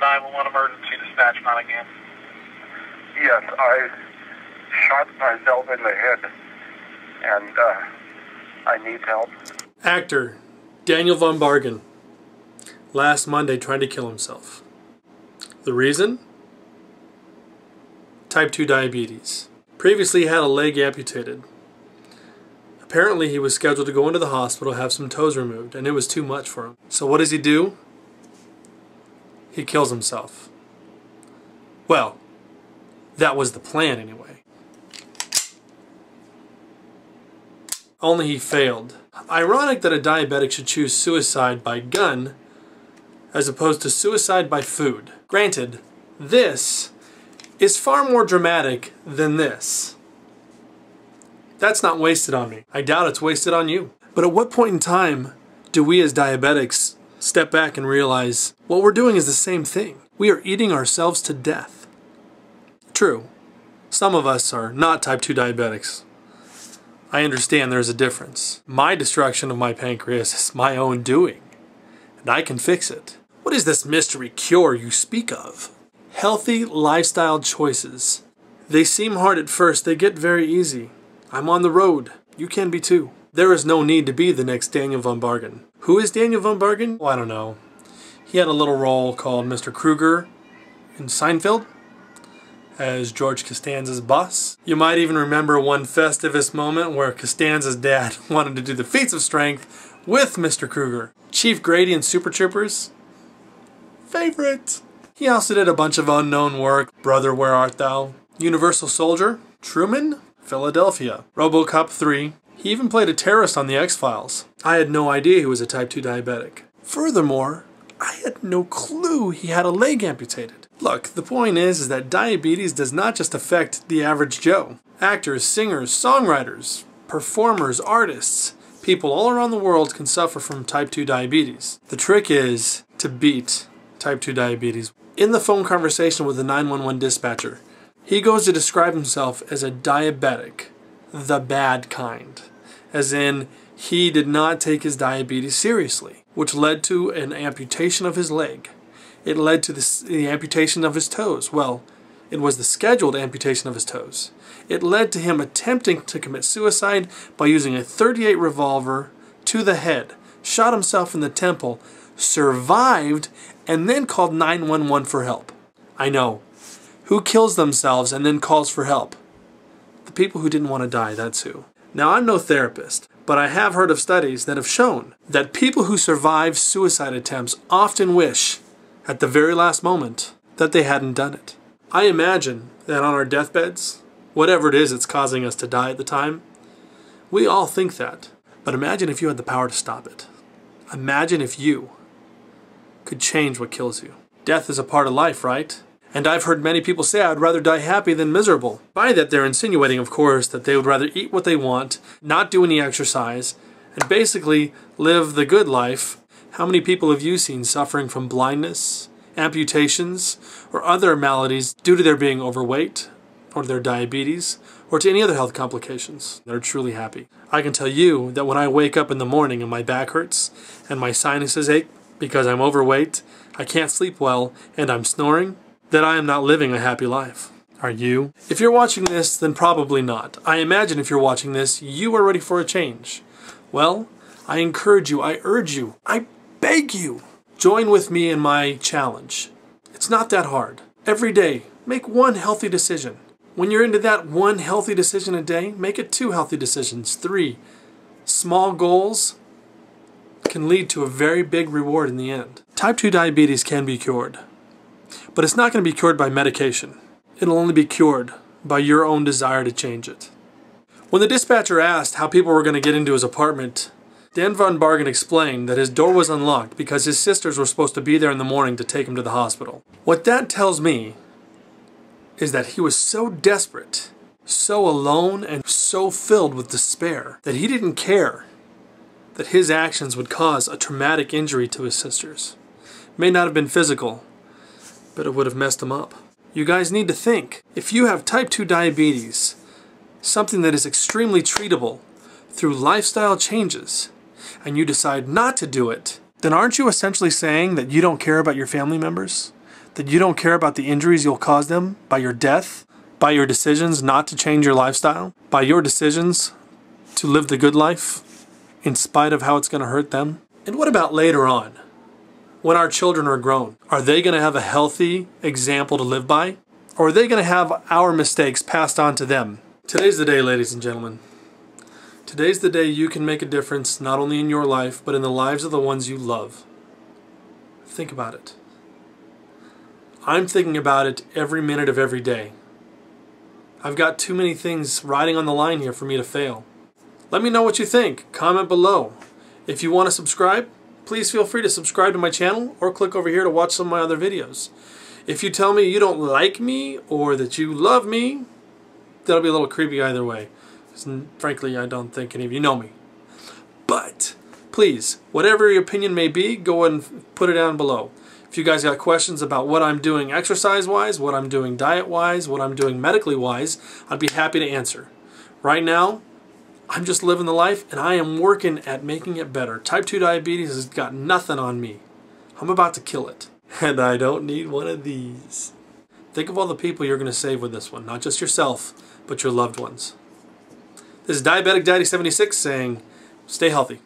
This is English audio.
911 emergency dispatch, not again. Yes, I shot myself in the head, and I need help. Actor Daniel Von Bargen, last Monday tried to kill himself. The reason? Type 2 diabetes. Previously he had a leg amputated. Apparently he was scheduled to go into the hospital, have some toes removed, and it was too much for him. So what does he do? He kills himself. Well, that was the plan anyway. Only he failed. Ironic that a diabetic should choose suicide by gun as opposed to suicide by food. Granted, this is far more dramatic than this. That's not wasted on me. I doubt it's wasted on you. But at what point in time do we as diabetics step back and realize what we're doing is the same thing? We are eating ourselves to death. True, some of us are not type 2 diabetics. I understand there's a difference. My destruction of my pancreas is my own doing, and I can fix it. What is this mystery cure you speak of? Healthy lifestyle choices. They seem hard at first, they get very easy. I'm on the road. You can be too. There is no need to be the next Daniel Von Bargen. Who is Daniel Von Bargen? Well, I don't know. He had a little role called Mr. Kruger in Seinfeld as George Costanza's boss. You might even remember one Festivus moment where Costanza's dad wanted to do the feats of strength with Mr. Kruger. Chief Grady in Super Troopers. Favorite. He also did a bunch of unknown work. Brother, Where Art Thou? Universal Soldier. Truman. Philadelphia. RoboCop 3. He even played a terrorist on The X-Files. I had no idea he was a type 2 diabetic. Furthermore, I had no clue he had a leg amputated. Look, the point is that diabetes does not just affect the average Joe. Actors, singers, songwriters, performers, artists, people all around the world can suffer from type 2 diabetes. The trick is to beat type 2 diabetes. In the phone conversation with the 911 dispatcher, he goes to describe himself as a diabetic, the bad kind, as in he did not take his diabetes seriously, which led to an amputation of his leg. It led to the amputation of his toes. Well, it was the scheduled amputation of his toes. It led to him attempting to commit suicide by using a .38 revolver to the head, shot himself in the temple, survived, and then called 911 for help. I know. Who kills themselves and then calls for help? The people who didn't want to die, that's who. Now, I'm no therapist, but I have heard of studies that have shown that people who survive suicide attempts often wish, at the very last moment, that they hadn't done it. I imagine that on our deathbeds, whatever it is that's causing us to die at the time, we all think that. But imagine if you had the power to stop it. Imagine if you could change what kills you. Death is a part of life, right? And I've heard many people say I'd rather die happy than miserable. By that they're insinuating, of course, that they would rather eat what they want, not do any exercise, and basically live the good life. How many people have you seen suffering from blindness, amputations, or other maladies due to their being overweight, or their diabetes, or to any other health complications that are truly happy? I can tell you that when I wake up in the morning and my back hurts, and my sinuses ache because I'm overweight, I can't sleep well, and I'm snoring, that I am not living a happy life. Are you? If you're watching this, then probably not. I imagine if you're watching this, you are ready for a change. Well, I encourage you, I urge you, I beg you, join with me in my challenge. It's not that hard. Every day, make one healthy decision. When you're into that one healthy decision a day, make it 2 healthy decisions, 3. Small goals can lead to a very big reward in the end. Type 2 diabetes can be cured. But it's not going to be cured by medication. It'll only be cured by your own desire to change it. When the dispatcher asked how people were going to get into his apartment, Dan Von Bargen explained that his door was unlocked because his sisters were supposed to be there in the morning to take him to the hospital. What that tells me is that he was so desperate, so alone, and so filled with despair that he didn't care that his actions would cause a traumatic injury to his sisters. It may not have been physical, but it would have messed him up. You guys need to think. If you have type 2 diabetes, something that is extremely treatable through lifestyle changes, and you decide not to do it, then aren't you essentially saying that you don't care about your family members? That you don't care about the injuries you'll cause them by your death, by your decisions not to change your lifestyle, by your decisions to live the good life in spite of how it's going to hurt them? And what about later on, when our children are grown? Are they going to have a healthy example to live by? Or are they going to have our mistakes passed on to them? Today's the day, ladies and gentlemen. Today's the day you can make a difference not only in your life, but in the lives of the ones you love. Think about it. I'm thinking about it every minute of every day. I've got too many things riding on the line here for me to fail. Let me know what you think. Comment below. If you want to subscribe, please feel free to subscribe to my channel or click over here to watch some of my other videos. If you tell me you don't like me or that you love me, that'll be a little creepy either way. Frankly, I don't think any of you know me. But please, whatever your opinion may be, go ahead and put it down below. If you guys got questions about what I'm doing exercise-wise, what I'm doing diet-wise, what I'm doing medically-wise, I'd be happy to answer. Right now, I'm just living the life, and I am working at making it better. Type 2 diabetes has got nothing on me. I'm about to kill it. And I don't need one of these. Think of all the people you're going to save with this one. Not just yourself, but your loved ones. This is Diabetic Daddy 76 saying, stay healthy.